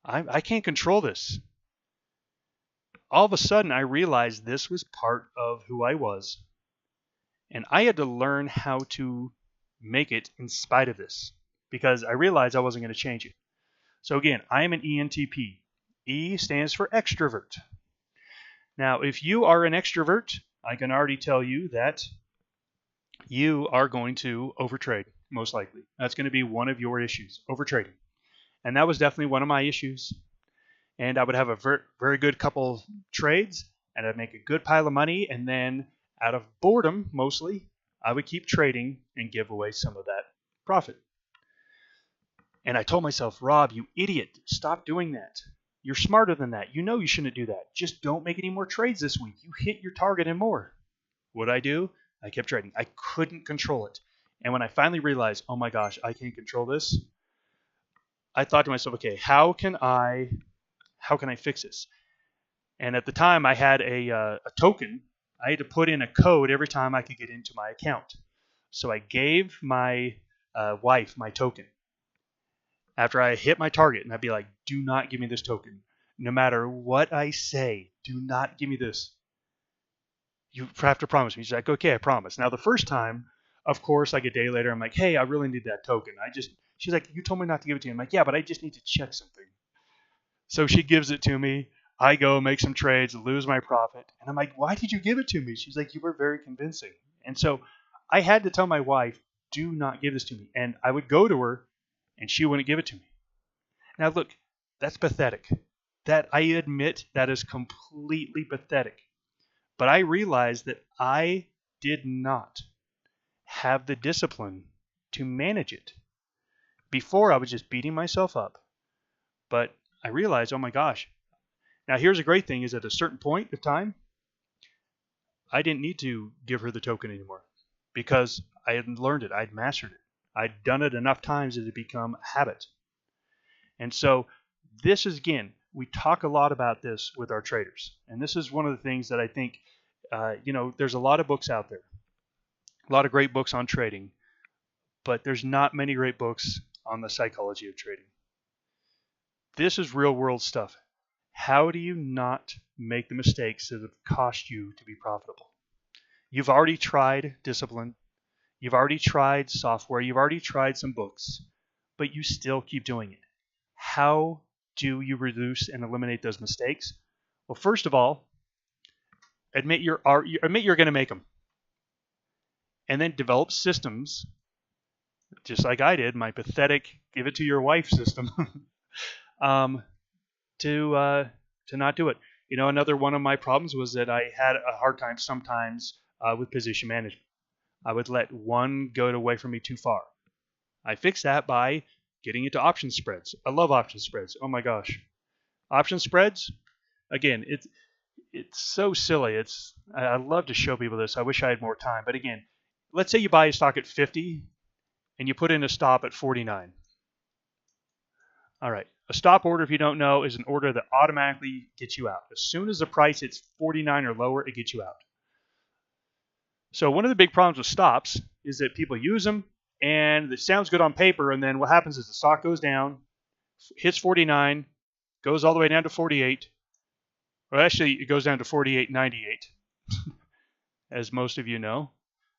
I can't control this. All of a sudden, I realized this was part of who I was. And I had to learn how to make it in spite of this, because I realized I wasn't going to change it. So again, I am an ENTP. E stands for extrovert. Now, if you are an extrovert, I can already tell you that you are going to overtrade, most likely. That's going to be one of your issues, overtrading. And that was definitely one of my issues. And I would have a very good couple trades, and I'd make a good pile of money, and then out of boredom, mostly, I would keep trading and give away some of that profit. And I told myself, Rob, you idiot, stop doing that. You're smarter than that. You know you shouldn't do that. Just don't make any more trades this week. You hit your target and more. What did I do? I kept trading. I couldn't control it. And when I finally realized, oh my gosh, I can't control this, I thought to myself, okay, how can I fix this? And at the time, I had a token. I had to put in a code every time I could get into my account. So I gave my wife my token after I hit my target, and I'd be like, do not give me this token. No matter what I say, do not give me this. You have to promise me. She's like, okay, I promise. Now, the first time, of course, like a day later, I'm like, hey, I really need that token. She's like, you told me not to give it to you. I'm like, yeah, but I just need to check something. So she gives it to me. I go make some trades, lose my profit. And I'm like, why did you give it to me? She's like, you were very convincing. And so I had to tell my wife, do not give this to me. And I would go to her, and she wouldn't give it to me. Now, look, that's pathetic. That I admit that is completely pathetic. But I realized that I did not have the discipline to manage it. Before, I was just beating myself up. But I realized, oh my gosh. Now, here's a great thing, is at a certain point of time, I didn't need to give her the token anymore because I had learned it. I'd mastered it. I'd done it enough times that it had become a habit. And so this is, again, we talk a lot about this with our traders. And this is one of the things that I think, there's a lot of books out there, a lot of great books on trading, but there's not many great books on the psychology of trading. This is real world stuff. How do you not make the mistakes that have cost you to be profitable? You've already tried discipline. You've already tried software. You've already tried some books, but you still keep doing it. How do you reduce and eliminate those mistakes? Well, first of all, admit you're going to make them. And then develop systems, just like I did, my pathetic give it to your wife system, to not do it. Another one of my problems was that I had a hard time sometimes with position management. I would let one go away from me too far. I fixed that by getting into option spreads. I love option spreads. Oh my gosh. Option spreads, again, it's so silly. I love to show people this. I wish I had more time. But again, let's say you buy a stock at 50 and you put in a stop at 49. All right. A stop order, if you don't know, is an order that automatically gets you out. As soon as the price hits 49 or lower, it gets you out. So one of the big problems with stops is that people use them, and it sounds good on paper, and then what happens is the stock goes down, hits 49, goes all the way down to 48. Well, actually, it goes down to 48.98, as most of you know.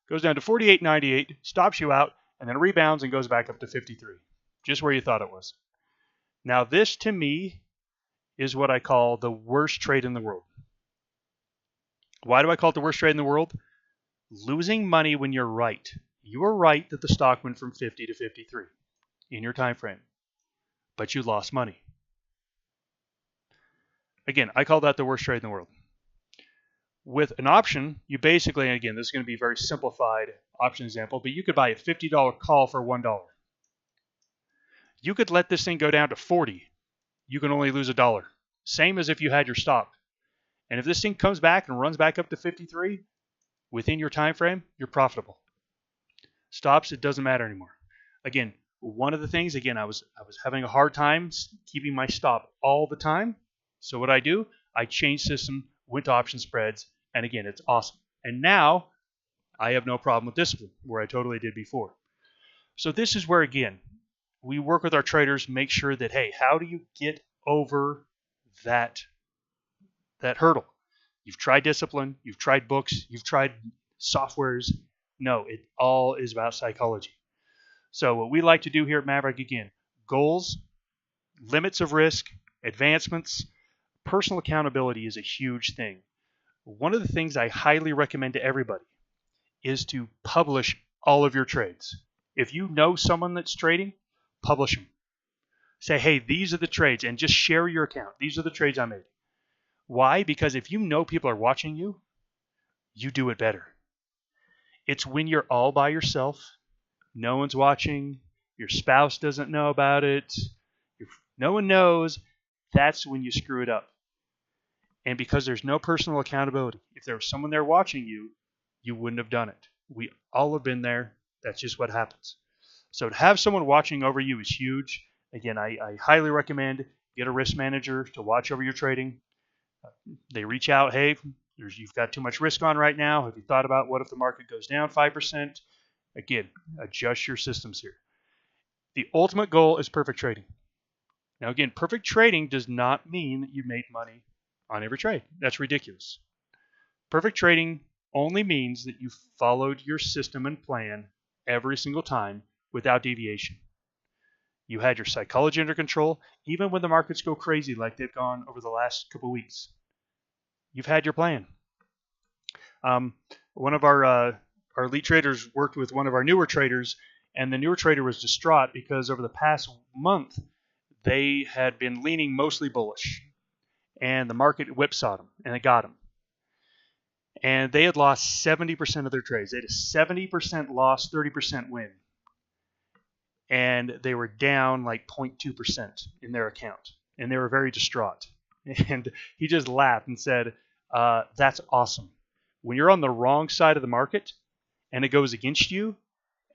Goes down to 48.98, stops you out, and then rebounds and goes back up to 53, just where you thought it was. Now, this to me is what I call the worst trade in the world. Why do I call it the worst trade in the world? Losing money when you're right. You were right that the stock went from 50 to 53 in your time frame, but you lost money. Again, I call that the worst trade in the world. With an option, you basically, and again, this is going to be a very simplified option example, but you could buy a $50 call for $1. You could let this thing go down to 40. You can only lose $1. Same as if you had your stop. And if this thing comes back and runs back up to 53 within your time frame, you're profitable. Stops, it doesn't matter anymore. Again, one of the things, again, I was having a hard time keeping my stop all the time. So what I do, I changed system, went to option spreads, and again, it's awesome. And now I have no problem with discipline, where I totally did before. So this is where, again, we work with our traders, make sure that, hey, how do you get over that hurdle? You've tried discipline, you've tried books, you've tried softwares. No, it all is about psychology. So what we like to do here at Maverick, again, goals, limits of risk, advancements, personal accountability is a huge thing. One of the things I highly recommend to everybody is to publish all of your trades. If you know someone that's trading, publish them. Say, hey, these are the trades, and just share your account. These are the trades I made. Why? Because if you know people are watching you, you do it better. It's when you're all by yourself, no one's watching, your spouse doesn't know about it, no one knows, that's when you screw it up. And because there's no personal accountability, if there was someone there watching you, you wouldn't have done it. We all have been there. That's just what happens. So to have someone watching over you is huge. Again, I highly recommend get a risk manager to watch over your trading. They reach out, hey, you've got too much risk on right now. Have you thought about what if the market goes down 5%? Again, adjust your systems here. The ultimate goal is perfect trading. Now, again, perfect trading does not mean that you made money on every trade. That's ridiculous. Perfect trading only means that you followed your system and plan every single time without deviation. You had your psychology under control, even when the markets go crazy like they've gone over the last couple of weeks. You've had your plan. One of our elite traders worked with one of our newer traders, and the newer trader was distraught because over the past month, they had been leaning mostly bullish, and the market whipsawed them, and it got them. And they had lost 70% of their trades. They had a 70% loss, 30% win. And they were down like 0.2% in their account. And they were very distraught. And he just laughed and said, that's awesome. When you're on the wrong side of the market and it goes against you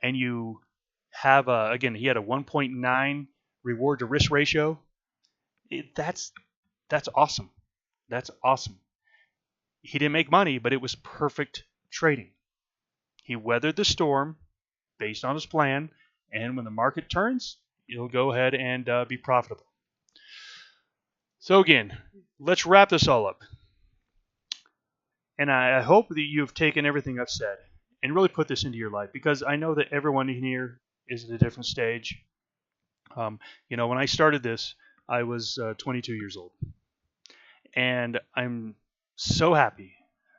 and you have, again, he had a 1.9 reward to risk ratio. That's awesome. That's awesome. He didn't make money, but it was perfect trading. He weathered the storm based on his plan, and when the market turns, he'll go ahead and be profitable. So again, let's wrap this all up. And I hope that you've taken everything I've said and really put this into your life, because I know that everyone in here is at a different stage. When I started this, I was 22 years old. And I'm so happy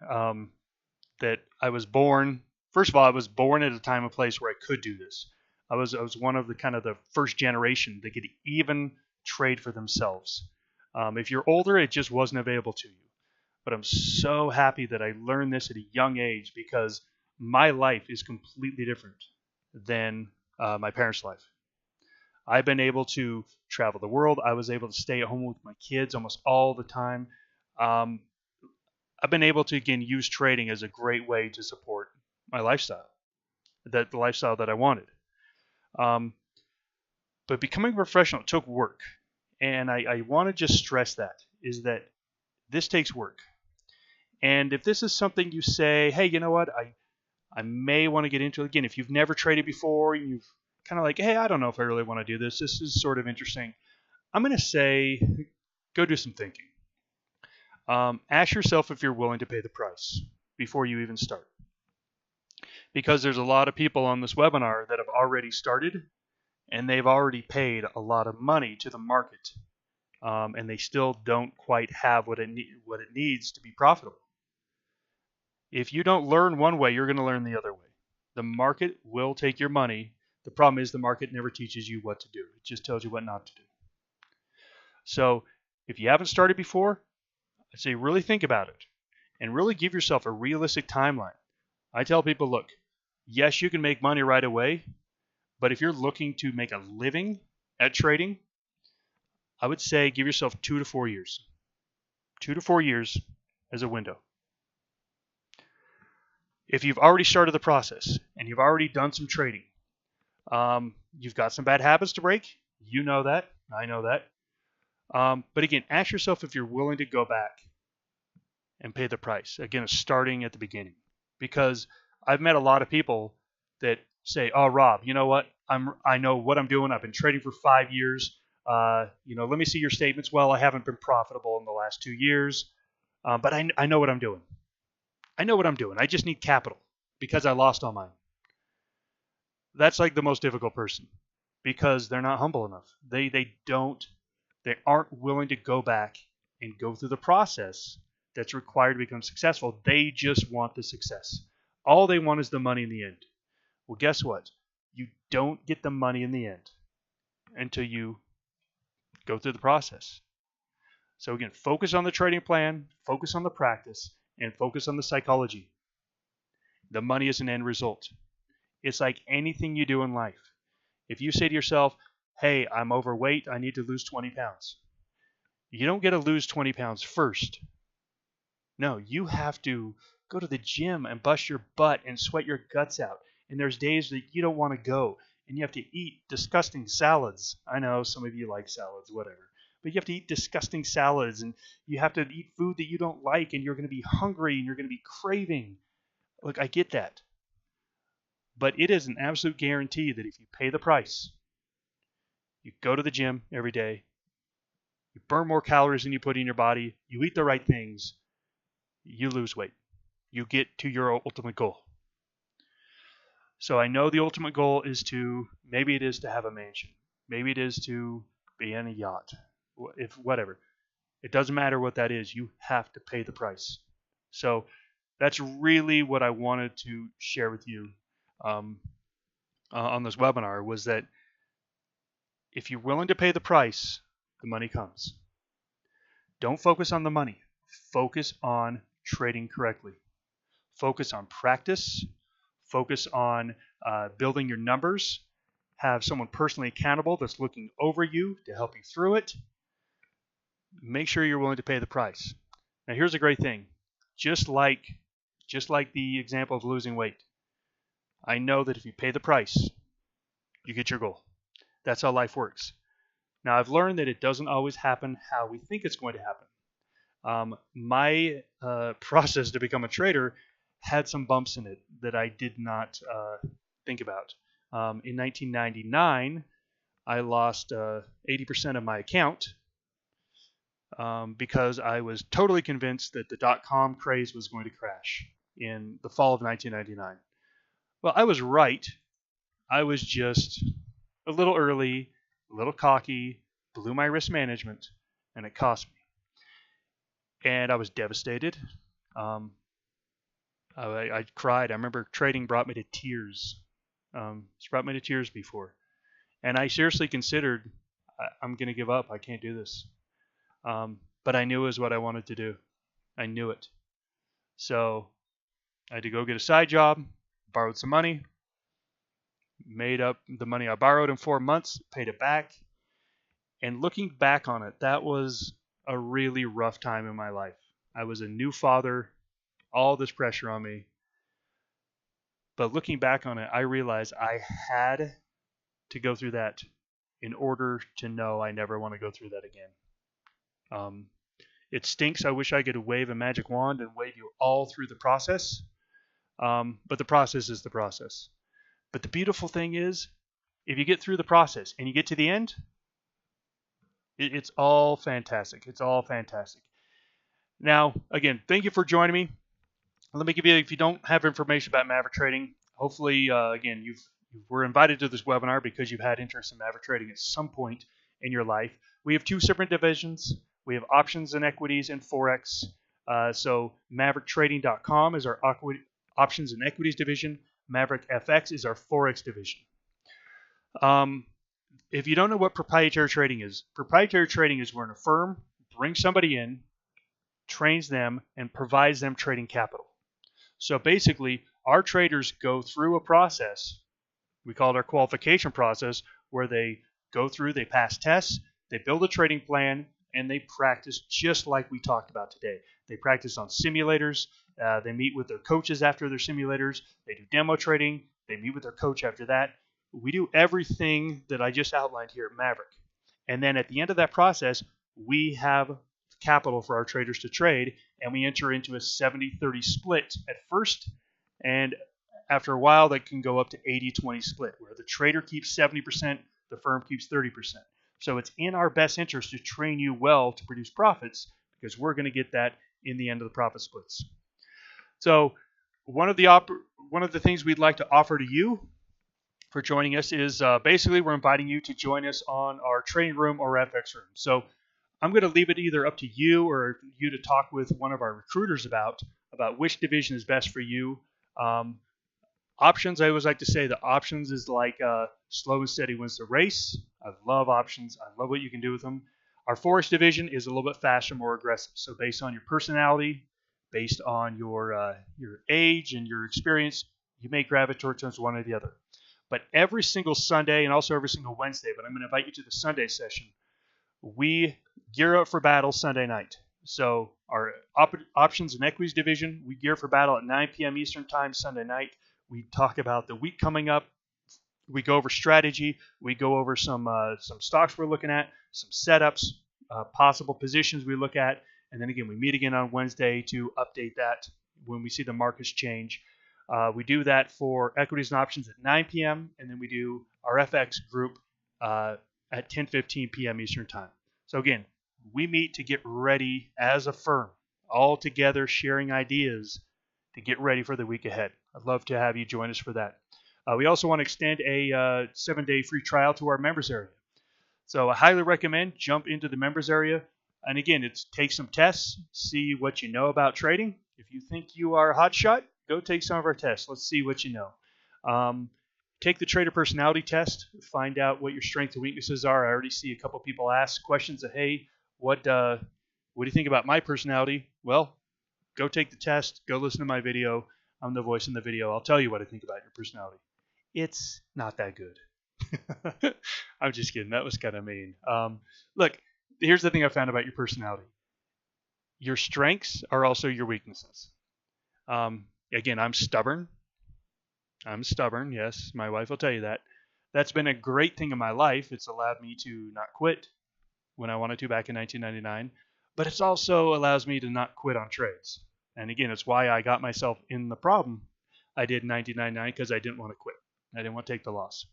that I was born. First of all, I was born at a time and place where I could do this. I was one of the kind of the first generation that could even trade for themselves. If you're older, it just wasn't available to you. But I'm so happy that I learned this at a young age, because my life is completely different than my parents' life. I've been able to travel the world. I was able to stay at home with my kids almost all the time. I've been able to, again, use trading as a great way to support my lifestyle, the lifestyle that I wanted. But becoming a professional, it took work. And I want to just stress that, is that this takes work. And if this is something you say, hey, you know what, I may want to get into it again. If you've never traded before, you've kind of like, hey, I don't know if I really want to do this. This is sort of interesting. I'm going to say, go do some thinking. Ask yourself if you're willing to pay the price before you even start. Because there's a lot of people on this webinar that have already started, and they've already paid a lot of money to the market, and they still don't quite have what it needs to be profitable. If you don't learn one way, you're going to learn the other way. The market will take your money. The problem is the market never teaches you what to do. It just tells you what not to do. So if you haven't started before, I'd say really think about it and really give yourself a realistic timeline. I tell people, look, yes, you can make money right away, but if you're looking to make a living at trading, I would say give yourself 2 to 4 years. 2 to 4 years as a window. If you've already started the process and you've already done some trading, you've got some bad habits to break. You know that. I know that. But again, ask yourself if you're willing to go back and pay the price. Again, starting at the beginning. Because I've met a lot of people that say, oh, Rob, you know what? I know what I'm doing. I've been trading for 5 years. Let me see your statements. Well, I haven't been profitable in the last 2 years, but I know what I'm doing. I know what I'm doing. I just need capital because I lost all mine. That's like the most difficult person because they're not humble enough. They aren't willing to go back and go through the process that's required to become successful. They just want the success. All they want is the money in the end. Well, guess what? You don't get the money in the end until you go through the process. So again, focus on the trading plan, focus on the practice, and focus on the psychology. The money is an end result. It's like anything you do in life. If you say to yourself, hey, I'm overweight, I need to lose 20 pounds. You don't get to lose 20 pounds first. No, you have to go to the gym and bust your butt and sweat your guts out. And there's days that you don't want to go. And you have to eat disgusting salads. I know some of you like salads, whatever. But you have to eat disgusting salads. And you have to eat food that you don't like. And you're going to be hungry. And you're going to be craving. Look, I get that. But it is an absolute guarantee that if you pay the price, you go to the gym every day, you burn more calories than you put in your body, you eat the right things, you lose weight. You get to your ultimate goal. So I know the ultimate goal is maybe it is to have a mansion. Maybe it is to be in a yacht. Whatever. It doesn't matter what that is. You have to pay the price. So that's really what I wanted to share with you on this webinar, was that if you're willing to pay the price, the money comes. Don't focus on the money. Focus on trading correctly. Focus on practice. Focus on building your numbers. Have someone personally accountable that's looking over you to help you through it. Make sure you're willing to pay the price. Now, here's a great thing. Just like the example of losing weight, I know that if you pay the price, you get your goal. That's how life works. Now, I've learned that it doesn't always happen how we think it's going to happen. My process to become a trader had some bumps in it that I did not think about. In 1999, I lost 80% of my account because I was totally convinced that the dot-com craze was going to crash in the fall of 1999. Well, I was right. I was just a little early, a little cocky, blew my risk management, and it cost me. And I was devastated. I cried. I remember trading brought me to tears. It's brought me to tears before. And I seriously considered, I'm going to give up. I can't do this. But I knew it was what I wanted to do. I knew it. So I had to go get a side job, borrowed some money, made up the money I borrowed in 4 months, paid it back. And looking back on it, that was a really rough time in my life. I was a new father, all this pressure on me. But looking back on it, I realized I had to go through that in order to know I never want to go through that again. It stinks. I wish I could wave a magic wand and wave you all through the process. But the process is the process. But the beautiful thing is, if you get through the process and you get to the end, it's all fantastic. It's all fantastic. Now, again, thank you for joining me. Let me give you, if you don't have information about Maverick Trading, hopefully, again, you were invited to this webinar because you've had interest in Maverick Trading at some point in your life. We have two separate divisions. We have options and equities and Forex. So MaverickTrading.com is our options and equities division. Maverick FX is our Forex division. If you don't know what proprietary trading is when a firm brings somebody in, trains them, and provides them trading capital. So basically, our traders go through a process. We call it our qualification process, where they go through, they pass tests, they build a trading plan, and they practice just like we talked about today. They practice on simulators. They meet with their coaches after their simulators. They do demo trading. They meet with their coach after that. We do everything that I just outlined here at Maverick. And then at the end of that process, we have capital for our traders to trade, and we enter into a 70-30 split at first, and after a while that can go up to 80-20 split, where the trader keeps 70%, the firm keeps 30%. So it's in our best interest to train you well to produce profits, because we're going to get that in the end of the profit splits. So one of the things we'd like to offer to you for joining us is basically we're inviting you to join us on our trading room or FX room. So I'm going to leave it either up to you or you to talk with one of our recruiters about which division is best for you. Options, I always like to say the options is like slow and steady wins the race. I love options. I love what you can do with them. Our Forex division is a little bit faster, more aggressive. So based on your personality, based on your age and your experience, you may gravitate towards one or the other. But every single Sunday and also every single Wednesday, but I'm going to invite you to the Sunday session, we gear up for battle Sunday night. So our options and equities division, we gear for battle at 9 p.m. Eastern time Sunday night. We talk about the week coming up. We go over strategy. We go over some stocks we're looking at, some setups, possible positions we look at, and then again we meet again on Wednesday to update that when we see the markets change. We do that for equities and options at 9 p.m. and then we do our FX group at 10:15 p.m. Eastern time. So again, we meet to get ready as a firm, all together sharing ideas to get ready for the week ahead. I'd love to have you join us for that. We also want to extend a 7-day free trial to our members area. So I highly recommend jump into the members area. And again, it's take some tests, see what you know about trading. If you think you are a hot shot, go take some of our tests. Let's see what you know. Take the trader personality test, find out what your strengths and weaknesses are. I already see a couple people ask questions of, hey, what do you think about my personality? Well, go take the test, go listen to my video. I'm the voice in the video. I'll tell you what I think about your personality. It's not that good. I'm just kidding. That was kind of mean. Look, here's the thing I found about your personality. Your strengths are also your weaknesses. Again, I'm stubborn. Yes, my wife will tell you that. That's been a great thing in my life. It's allowed me to not quit when I wanted to back in 1999. But it also allows me to not quit on trades. And again, it's why I got myself in the problem I did in 1999, because I didn't want to quit. I didn't want to take the loss.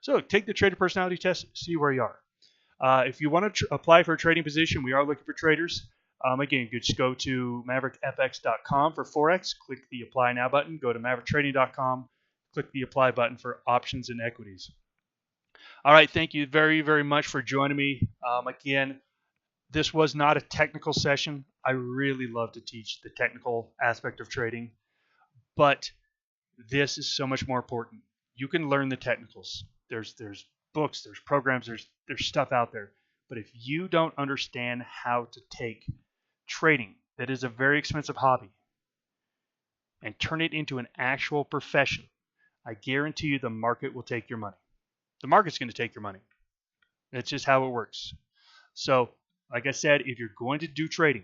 So take the trader personality test, see where you are. If you want to apply for a trading position, we are looking for traders. Again, you just go to MaverickFX.com for Forex, click the Apply Now button, go to MaverickTrading.com, click the Apply button for options and equities. All right, thank you very, very much for joining me. Again, this was not a technical session. I really love to teach the technical aspect of trading, but this is so much more important. You can learn the technicals. There's books, there's programs, there's stuff out there. But if you don't understand how to take trading, that is a very expensive hobby, and turn it into an actual profession, I guarantee you the market will take your money. The market's going to take your money. That's just how it works. So, like I said, if you're going to do trading,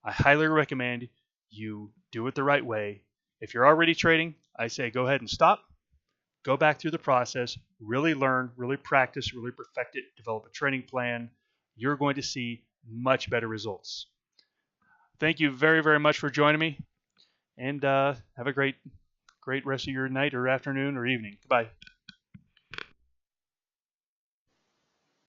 I highly recommend you do it the right way. If you're already trading, I say go ahead and stop. Go back through the process, really learn, really practice, really perfect it, develop a training plan. You're going to see much better results. Thank you very, very much for joining me, and have a great rest of your night or afternoon or evening. Goodbye.